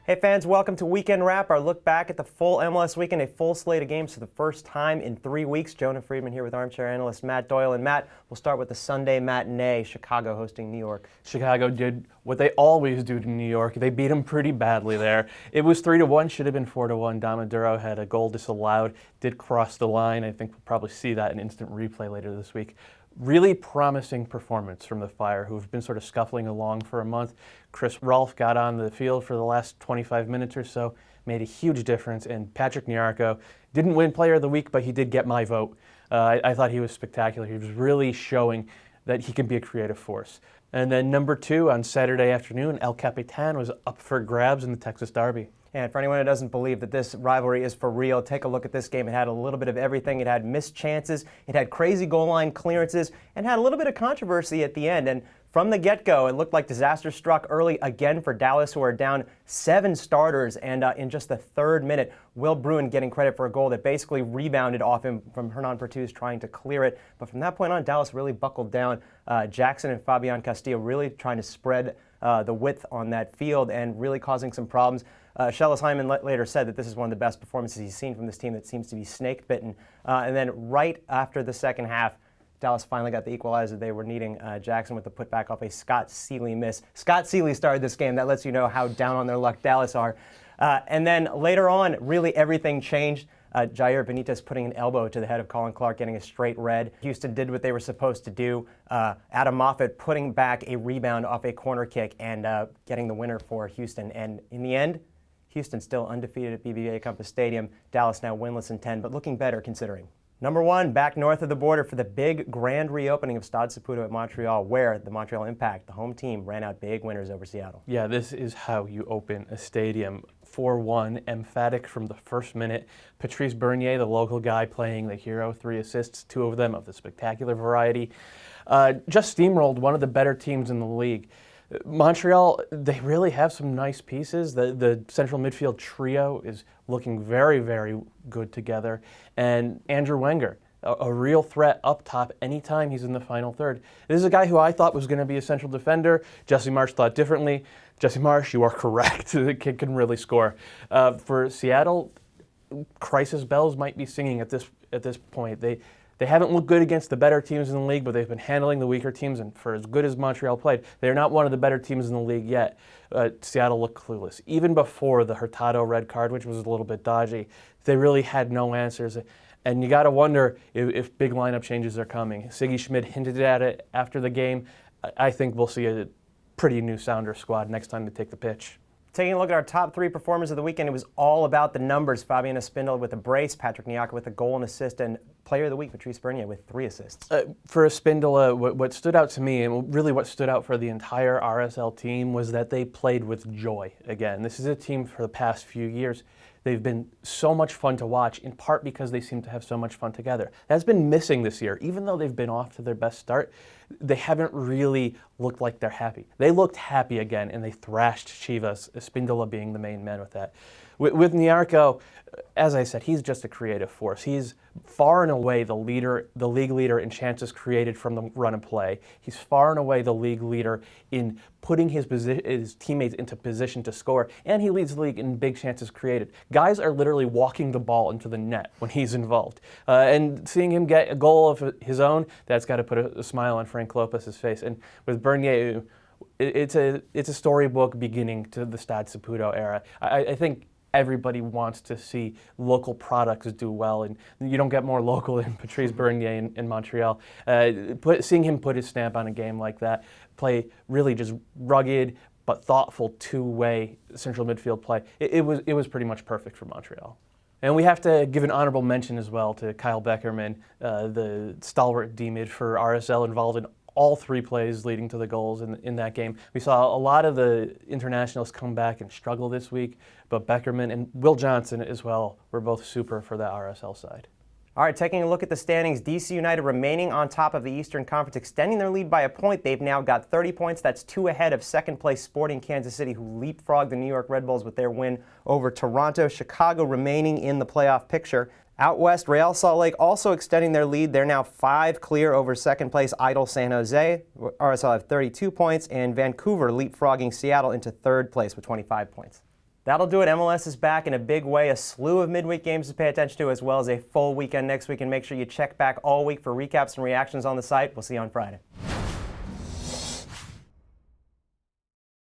Hey fans, welcome to Weekend Wrap, our look back at the full MLS weekend, a full slate of games for the first time in 3 weeks. Jonah Friedman here with armchair analyst Matt Doyle. And Matt, we'll start with the Sunday matinee, Chicago hosting New York. Chicago did what they always do to New York. They beat them pretty badly there. It was 3-1, should have been 4-1. Damaduro had a goal disallowed, did cross the line. I think we'll probably see that in instant replay later this week. Really promising performance from the Fire, who've been sort of scuffling along for a month. Chris Rolfe got on the field for the last 25 minutes or so, made a huge difference, and Patrick Nyarko didn't win Player of the Week, but he did get my vote. I thought he was spectacular. He was really showing that he can be a creative force. And then number 2 on Saturday afternoon, El Capitan was up for grabs in the Texas Derby. And for anyone who doesn't believe that this rivalry is for real, take a look at this game. It had a little bit of everything. It had missed chances, it had crazy goal line clearances, and had a little bit of controversy at the end. And from the get-go, it looked like disaster struck early again for Dallas, who are down 7 starters. And in just the 3rd minute, Will Bruin getting credit for a goal that basically rebounded off him from Hernan Pertuz trying to clear it. But from that point on, Dallas really buckled down. Jackson and Fabian Castillo really trying to spread the width on that field and really causing some problems. Schellas Hyman later said that this is one of the best performances he's seen from this team that seems to be snake-bitten. And then right after the second half, Dallas finally got the equalizer they were needing. Jackson with the putback off a Scott Seeley miss. Scott Seeley started this game. That lets you know how down on their luck Dallas are. And then later on, really everything changed. Jair Benitez putting an elbow to the head of Colin Clark, getting a straight red. Houston did what they were supposed to do. Adam Moffat putting back a rebound off a corner kick and getting the winner for Houston. And in the end, Houston still undefeated at BBVA Compass Stadium. Dallas now winless in 10, but looking better considering. Number 1, back north of the border for the big grand reopening of Stade Saputo at Montreal, where the Montreal Impact, the home team, ran out big winners over Seattle. Yeah, this is how you open a stadium. 4-1, emphatic from the first minute. Patrice Bernier, the local guy playing the hero, 3 assists, 2 of them of the spectacular variety. Just steamrolled one of the better teams in the league. Montreal, they really have some nice pieces. The central midfield trio is looking very, very good together. And Andrew Wenger, a real threat up top anytime he's in the final third. This is a guy who I thought was going to be a central defender. Jesse Marsch thought differently. Jesse Marsch, you are correct. The kid can really score. For Seattle, crisis bells might be singing at this point. They haven't looked good against the better teams in the league, but they've been handling the weaker teams, and for as good as Montreal played, they're not one of the better teams in the league yet. Seattle looked clueless. Even before the Hurtado red card, which was a little bit dodgy, they really had no answers. And you got to wonder if big lineup changes are coming. Siggy Schmidt hinted at it after the game. I think we'll see a pretty new Sounder squad next time they take the pitch. Taking a look at our top 3 performers of the weekend, it was all about the numbers. Fabian Espindola with a brace, Patrick Nyarko with a goal and assist, and Player of the Week, Patrice Bernier with 3 assists. For Espindola, what stood out to me, and really what stood out for the entire RSL team, was that they played with joy again. This is a team for the past few years. They've been so much fun to watch, in part because they seem to have so much fun together. That's been missing this year. Even though they've been off to their best start, they haven't really looked like they're happy. They looked happy again, and they thrashed Chivas, Espindola being the main man with that. With Nyarko, as I said, he's just a creative force. He's far and away the league leader in chances created from the run and play. He's far and away the league leader in putting his teammates into position to score, and he leads the league in big chances created. Guys are literally walking the ball into the net when he's involved. And seeing him get a goal of his own, that's got to put a smile on Frank Lopez's face. And with Bernier, it's a storybook beginning to the Stade Saputo era. I think everybody wants to see local products do well, and you don't get more local than Patrice Bernier in Montreal. Seeing him put his stamp on a game like that, play really just rugged but thoughtful 2-way central midfield play, it was pretty much perfect for Montreal. And we have to give an honorable mention as well to Kyle Beckerman, the stalwart D-mid for RSL, involved in all 3 plays leading to the goals in that game. We saw a lot of the internationals come back and struggle this week, but Beckerman and Will Johnson as well were both super for the RSL side. All right, taking a look at the standings, DC United remaining on top of the Eastern Conference, extending their lead by a point. They've now got 30 points. That's 2 ahead of second-place Sporting Kansas City, who leapfrogged the New York Red Bulls with their win over Toronto. Chicago remaining in the playoff picture. Out west, Real Salt Lake also extending their lead. They're now 5 clear over second-place Idol San Jose. RSL have 32 points, and Vancouver leapfrogging Seattle into third place with 25 points. That'll do it. MLS is back in a big way. A slew of midweek games to pay attention to, as well as a full weekend next week. And make sure you check back all week for recaps and reactions on the site. We'll see you on Friday.